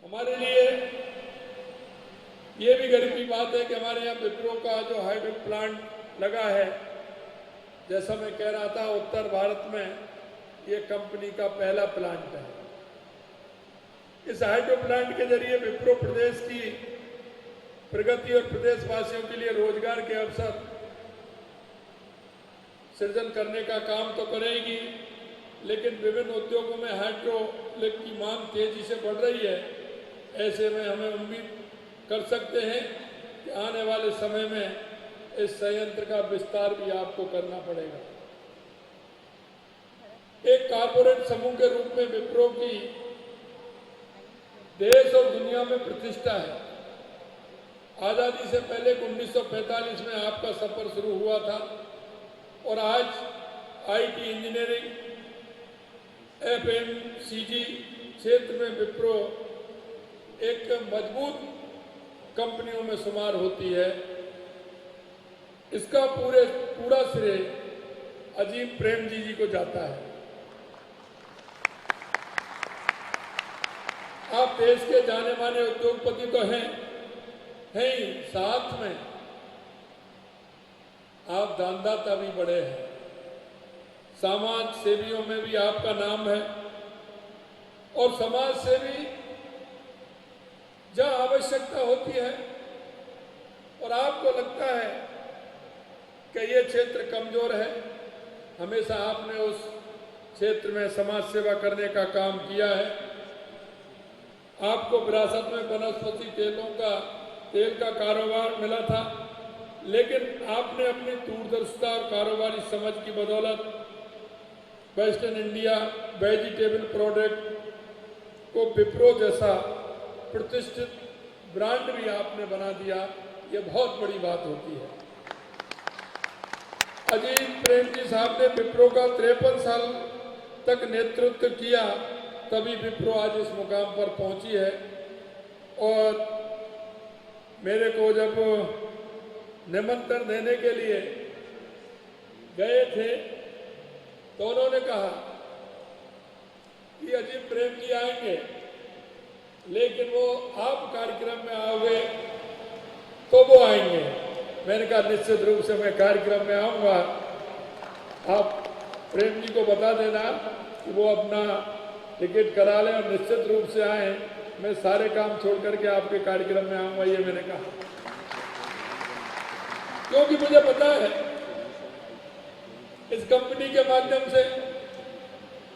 हमारे लिए ये भी गर्व की बात है कि हमारे यहाँ विप्रो का जो हाइड्रो प्लांट लगा है, जैसा मैं कह रहा था, उत्तर भारत में ये कंपनी का पहला प्लांट है। इस हाइड्रो प्लांट के जरिए विप्रो प्रदेश की प्रगति और प्रदेशवासियों के लिए रोजगार के अवसर सृजन करने का काम तो करेगी, लेकिन विभिन्न उद्योगों में हाइड्रोलिक की मांग तेजी से बढ़ रही है। ऐसे में हमें उम्मीद कर सकते हैं कि आने वाले समय में इस संयंत्र का विस्तार भी आपको करना पड़ेगा। एक कॉर्पोरेट समूह के रूप में विप्रो की देश और दुनिया में प्रतिष्ठा है। आजादी से पहले 1945 में आपका सफर शुरू हुआ था और आज आईटी इंजीनियरिंग, एफएमसीजी क्षेत्र में विप्रो एक मजबूत कंपनियों में शुमार होती है। इसका पूरा श्रेय अजीम प्रेमजी जी को जाता है। आप देश के जाने माने उद्योगपति तो हैं ही, साथ में आप दानदाता भी बड़े हैं। समाज सेवियों में भी आपका नाम है और समाज सेवी जहां आवश्यकता होती है और आपको लगता है कि ये क्षेत्र कमजोर है, हमेशा आपने उस क्षेत्र में समाज सेवा करने का काम किया है। आपको विरासत में वनस्पति तेल का कारोबार मिला था, लेकिन आपने अपनी दूरदर्शिता और कारोबारी समझ की बदौलत वेस्टर्न इंडिया वेजिटेबल प्रोडक्ट को विप्रो जैसा प्रतिष्ठित ब्रांड भी आपने बना दिया। ये बहुत बड़ी बात होती है। अजीम प्रेमजी साहब ने विप्रो का 53 साल तक नेतृत्व किया, तभी विप्रो आज इस मुकाम पर पहुंची है। और मेरे को जब निमंत्रण देने के लिए गए थे तो उन्होंने कहा कि अजीम प्रेम जी आएंगे, लेकिन वो आप कार्यक्रम में आओगे तो वो आएंगे। मैंने कहा निश्चित रूप से मैं कार्यक्रम में आऊंगा। आप प्रेम जी को बता देना कि वो अपना टिकट करा लें और निश्चित रूप से आए। मैं सारे काम छोड़ करके आपके कार्यक्रम में आऊंगा, ये मैंने कहा, क्योंकि मुझे पता है इस कंपनी के माध्यम से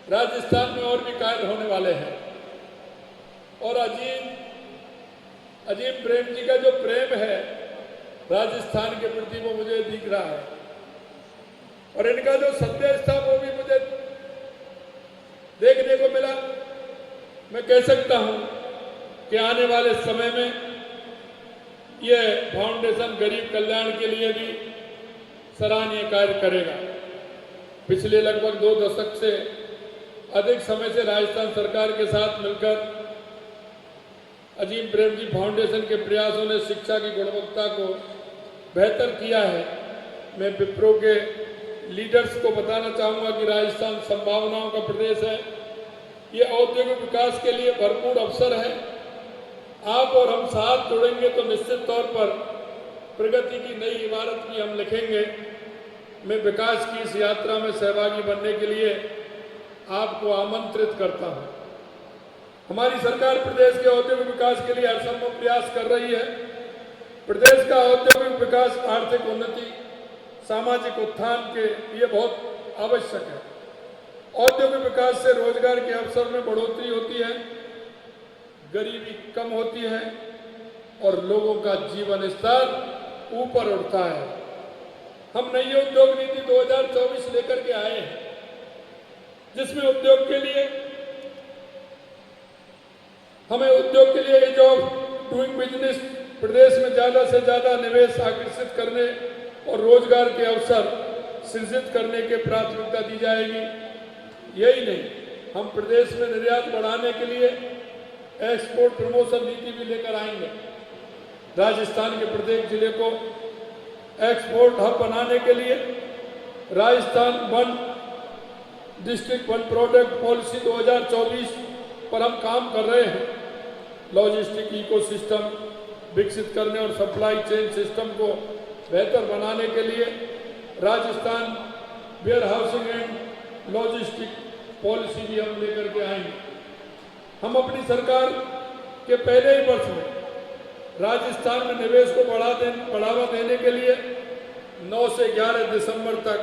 राजस्थान में और भी कार्य होने वाले हैं। और अजीम प्रेम जी का जो प्रेम है राजस्थान के प्रति, वो मुझे दिख रहा है। और इनका जो संदेश था वो भी मुझे देखने को मिला। मैं कह सकता हूं कि आने वाले समय में ये फाउंडेशन गरीब कल्याण के लिए भी सराहनीय कार्य करेगा। पिछले लगभग 2 दशक से अधिक समय से राजस्थान सरकार के साथ मिलकर अजीम प्रेमजी फाउंडेशन के प्रयासों ने शिक्षा की गुणवत्ता को बेहतर किया है। मैं विप्रो के लीडर्स को बताना चाहूँगा कि राजस्थान संभावनाओं का प्रदेश है। ये औद्योगिक विकास के लिए भरपूर अवसर है। आप और हम साथ जुड़ेंगे तो निश्चित तौर पर प्रगति की नई इमारत भी हम लिखेंगे। मैं विकास की इस यात्रा में सहभागी बनने के लिए आपको आमंत्रित करता हूं। हमारी सरकार प्रदेश के औद्योगिक विकास के लिए हरसंभव प्रयास कर रही है। प्रदेश का औद्योगिक विकास आर्थिक उन्नति, सामाजिक उत्थान के लिए बहुत आवश्यक है। औद्योगिक विकास से रोजगार के अवसर में बढ़ोतरी होती है, गरीबी कम होती है और लोगों का जीवन स्तर ऊपर उठता है। हम नई उद्योग नीति 2024 लेकर के आए हैं, जिसमें उद्योग के लिए हमें उद्योग के लिए इज ऑफ डूइंग बिजनेस प्रदेश में ज्यादा से ज्यादा निवेश आकर्षित करने और रोजगार के अवसर सृजित करने के प्राथमिकता दी जाएगी। यही नहीं, हम प्रदेश में निर्यात बढ़ाने के लिए एक्सपोर्ट प्रमोशन नीति भी लेकर आएंगे। राजस्थान के प्रत्येक जिले को एक्सपोर्ट हब बनाने के लिए Rajasthan one district one product policy 2024 पर हम काम कर रहे हैं। लॉजिस्टिक इकोसिस्टम विकसित करने और सप्लाई चेन सिस्टम को बेहतर बनाने के लिए Rajasthan warehousing and logistic policy भी हम लेकर के आएंगे। हम अपनी सरकार के पहले ही वर्ष में राजस्थान में निवेश को बढ़ावा देने के लिए 9 से 11 दिसंबर तक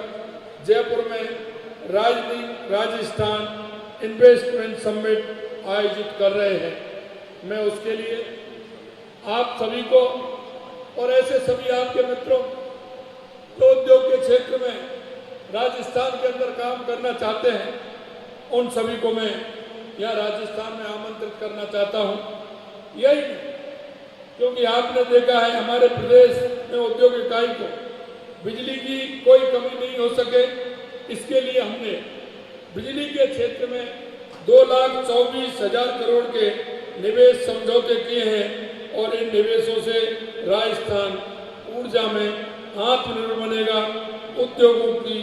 जयपुर में राजस्थान इन्वेस्टमेंट समिट आयोजित कर रहे हैं। मैं उसके लिए आप सभी को और ऐसे सभी आपके मित्रों जो उद्योग के क्षेत्र में राजस्थान के अंदर काम करना चाहते हैं, उन सभी को मैं यहाँ राजस्थान में आमंत्रित करना चाहता हूँ। यही क्योंकि आपने देखा है हमारे प्रदेश में उद्योग इकाई को बिजली की कोई कमी नहीं हो सके, इसके लिए हमने बिजली के क्षेत्र में 2,24,000 करोड़ के निवेश समझौते किए हैं और इन निवेशों से राजस्थान ऊर्जा में आत्मनिर्भर बनेगा। उद्योगों की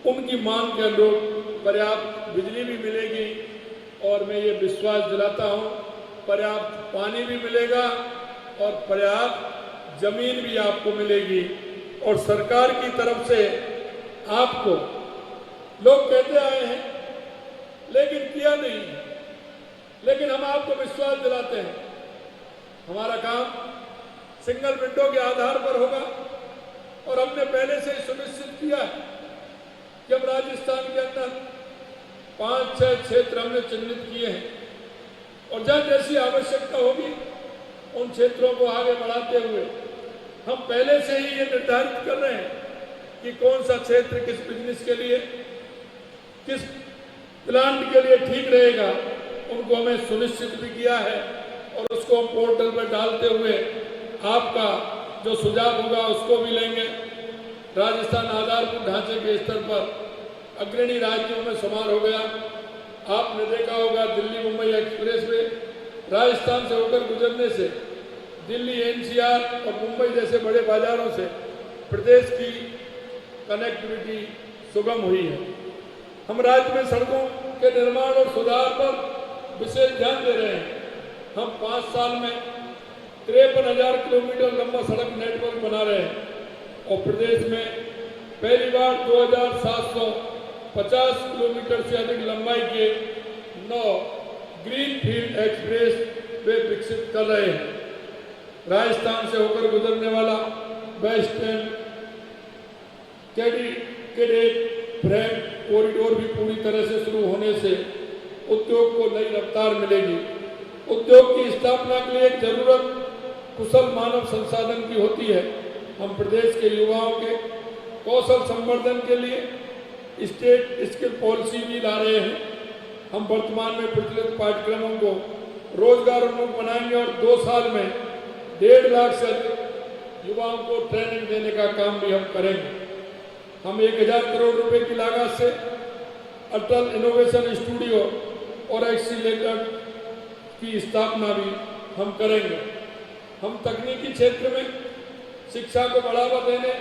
उनकी मांग के अनुरूप पर्याप्त बिजली भी मिलेगी और मैं ये विश्वास दिलाता हूँ पर्याप्त पानी भी मिलेगा और पर्याप्त जमीन भी आपको मिलेगी। और सरकार की तरफ से आपको लोग कहते आए हैं लेकिन किया नहीं, लेकिन हम आपको विश्वास दिलाते हैं हमारा काम सिंगल विंडो के आधार पर होगा। और हमने पहले से ही सुनिश्चित किया है कि हम राजस्थान के अंदर 5-6 क्षेत्र हमने चिन्हित किए हैं और जहाँ जैसी आवश्यकता होगी उन क्षेत्रों को आगे बढ़ाते हुए हम पहले से ही ये निर्धारित कर रहे हैं कि कौन सा क्षेत्र किस बिजनेस के लिए, किस प्लांट के लिए ठीक रहेगा, उनको हमें सुनिश्चित भी किया है और उसको हम पोर्टल पर डालते हुए आपका जो सुझाव होगा उसको भी लेंगे। राजस्थान आधारभूत ढांचे के स्तर पर अग्रणी राज्यों में शुमार हो गया। आपने देखा होगा दिल्ली मुंबई एक्सप्रेस वे राजस्थान से होकर गुजरने से दिल्ली एनसीआर और मुंबई जैसे बड़े बाजारों से प्रदेश की कनेक्टिविटी सुगम हुई है। हम राज्य में सड़कों के निर्माण और सुधार पर विशेष ध्यान दे रहे हैं। हम 5 साल में 53,000 किलोमीटर लंबा सड़क नेटवर्क बना रहे हैं और प्रदेश में पहली बार 2,750 किलोमीटर से अधिक लंबाई के 9 ग्रीन फील्ड एक्सप्रेस वे विकसित कर रहे हैं। राजस्थान से होकर गुजरने वाला western dedicated freight corridor भी पूरी तरह से शुरू होने से उद्योग को नई रफ्तार मिलेगी। उद्योग की स्थापना के लिए एक जरूरत कुशल मानव संसाधन की होती है। हम प्रदेश के युवाओं के कौशल संवर्धन के लिए स्टेट स्किल पॉलिसी भी ला रहे हैं। हम वर्तमान में प्रचलित पाठ्यक्रमों को रोजगार उन्मुख बनाएंगे और 2 साल में 1.5 लाख से अधिक युवाओं को ट्रेनिंग देने का काम भी हम करेंगे। हम 1,000 करोड़ रुपए की लागत से अटल इनोवेशन स्टूडियो और एक्सीलेटर की स्थापना भी हम करेंगे। हम तकनीकी क्षेत्र में शिक्षा को बढ़ावा देने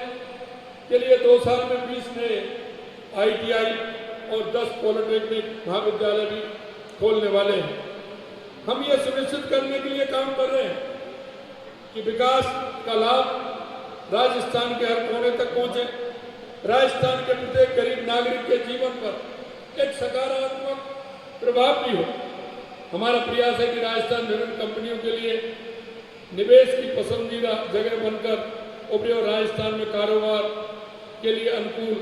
के लिए 2 साल में 20 नए ITI और 10 पॉलिटेक्निक महाविद्यालय भी खोलने वाले हैं। हम ये सुनिश्चित करने के लिए काम कर रहे हैं कि विकास का लाभ राजस्थान के हर कोने तक पहुंचे, राजस्थान के प्रत्येक गरीब नागरिक के जीवन पर एक सकारात्मक प्रभाव भी हो। हमारा प्रयास है कि राजस्थान विभिन्न कंपनियों के लिए निवेश की पसंदीदा जगह बनकर उभरे और राजस्थान में कारोबार के लिए अनुकूल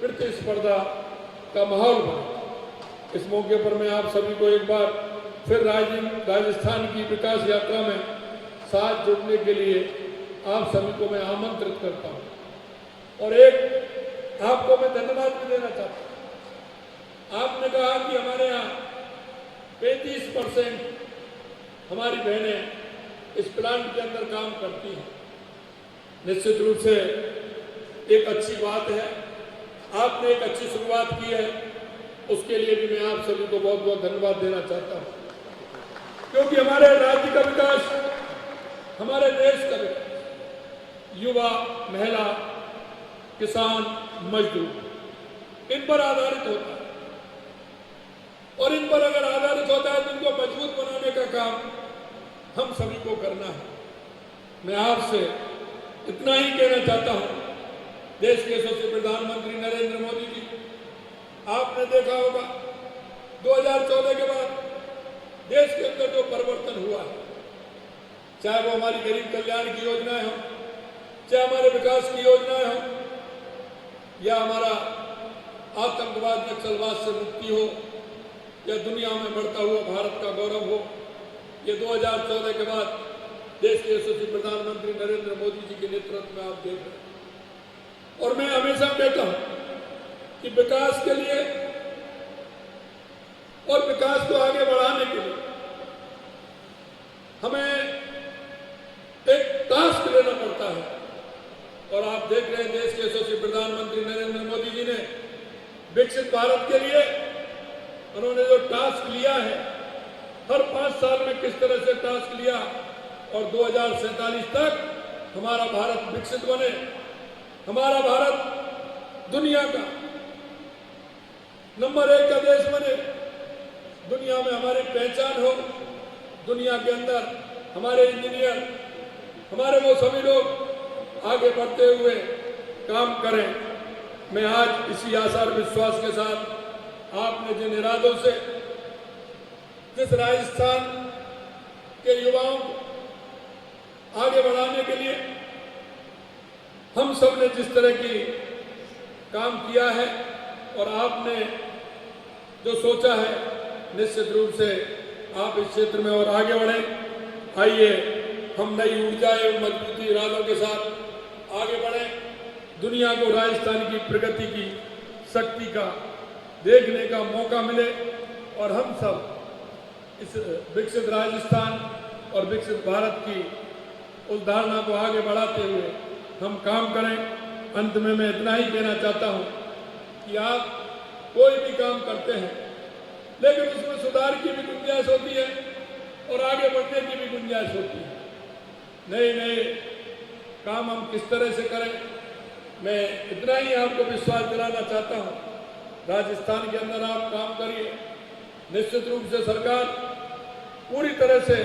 प्रतिस्पर्धा का माहौल बने। इस मौके पर मैं आप सभी को एक बार फिर राजस्थान की विकास यात्रा में साथ जुड़ने के लिए आप सभी को मैं आमंत्रित करता हूं और एक आपको मैं धन्यवाद भी देना चाहता हूं। आपने कहा कि हमारे यहाँ 35% हमारी बहनें इस प्लांट के अंदर काम करती हैं। निश्चित रूप से एक अच्छी बात है, आपने एक अच्छी शुरुआत की है, उसके लिए भी मैं आप सभी को बहुत बहुत धन्यवाद देना चाहता हूं, क्योंकि हमारे राज्य का विकास, हमारे देश का विकास युवा, महिला, किसान, मजदूर इन पर आधारित होता है और इन पर अगर आधारित होता है तो इनको मजबूत बनाने का काम हम सभी को करना है। मैं आपसे इतना ही कहना चाहता हूं, देश के यशस्वी प्रधानमंत्री नरेंद्र मोदी जी, आपने देखा होगा 2014 के बाद देश के अंदर जो परिवर्तन हुआ है, चाहे वो हमारी गरीब कल्याण की योजनाएं हो, चाहे हमारे विकास की योजनाएं हो, या हमारा आतंकवाद नक्सलवाद से मुक्ति हो, या दुनिया में बढ़ता हुआ भारत का गौरव हो, ये 2014 के बाद देश के यशस्वी प्रधानमंत्री नरेंद्र मोदी जी के नेतृत्व में आप देख रहे हैं। और मैं हमेशा कहता हूं कि विकास के लिए और विकास को आगे बढ़ाने के लिए हमें एक टास्क लेना पड़ता है। और आप देख रहे हैं देश के यशस्वी प्रधानमंत्री नरेंद्र मोदी जी ने विकसित भारत के लिए उन्होंने जो टास्क लिया है, हर 5 साल में किस तरह से टास्क लिया और 2047 तक हमारा भारत विकसित बने, हमारा भारत दुनिया का नंबर 1 का देश बने, दुनिया में हमारी पहचान हो, दुनिया के अंदर हमारे इंजीनियर, हमारे वो सभी लोग आगे बढ़ते हुए काम करें। मैं आज इसी आशा और विश्वास के साथ आपने जिन इरादों से जिस राजस्थान के युवाओं को आगे बढ़ाने के लिए हम सब ने जिस तरह की काम किया है और आपने जो सोचा है, निश्चित रूप से आप इस क्षेत्र में और आगे बढ़ें। आइए हम नई ऊर्जा एवं मजबूती इरादों के साथ आगे बढ़ें, दुनिया को राजस्थान की प्रगति की शक्ति का देखने का मौका मिले और हम सब इस विकसित राजस्थान और विकसित भारत की उस धारणा को आगे बढ़ाते हुए हम काम करें। अंत में मैं इतना ही कहना चाहता हूं कि आप कोई भी काम करते हैं, लेकिन उसमें सुधार की भी गुंजाइश होती है और आगे बढ़ने की भी गुंजाइश होती है। नए नए काम हम किस तरह से करें, मैं इतना ही आपको विश्वास दिलाना चाहता हूं। राजस्थान के अंदर आप काम करिए, निश्चित रूप से सरकार पूरी तरह से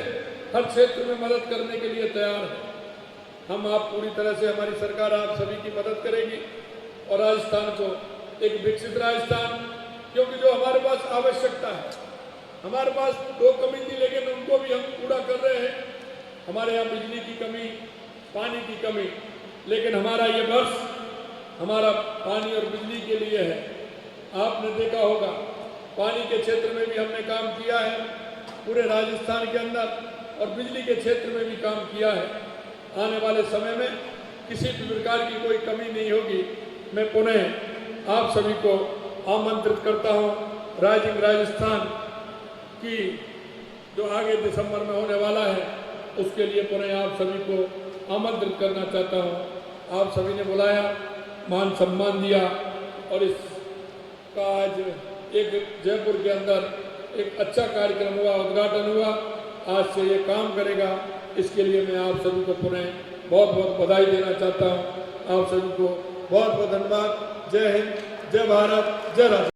हर क्षेत्र में मदद करने के लिए तैयार है। हम आप पूरी तरह से, हमारी सरकार आप सभी की मदद करेगी और राजस्थान को एक विकसित राजस्थान, क्योंकि जो हमारे पास आवश्यकता है, हमारे पास 2 कमी थी लेकिन उनको भी हम पूरा कर रहे हैं। हमारे यहाँ बिजली की कमी, पानी की कमी, लेकिन हमारा ये वर्ष हमारा पानी और बिजली के लिए है। आपने देखा होगा पानी के क्षेत्र में भी हमने काम किया है पूरे राजस्थान के अंदर, और बिजली के क्षेत्र में भी काम किया है। आने वाले समय में किसी भी प्रकार की कोई कमी नहीं होगी। मैं पुनः आप सभी को आमंत्रित करता हूं राइजिंग राजस्थान की जो आगे दिसंबर में होने वाला है, उसके लिए पुनः आप सभी को आमंत्रित करना चाहता हूं। आप सभी ने बुलाया, मान सम्मान दिया और इसका आज एक जयपुर के अंदर एक अच्छा कार्यक्रम हुआ, उद्घाटन हुआ। आज से ये काम करेगा, इसके लिए मैं आप सभी को पुनः बहुत बहुत बधाई देना चाहता हूँ। आप सभी को बहुत बहुत धन्यवाद। जय हिंद, जय भारत, जय राजस्थान।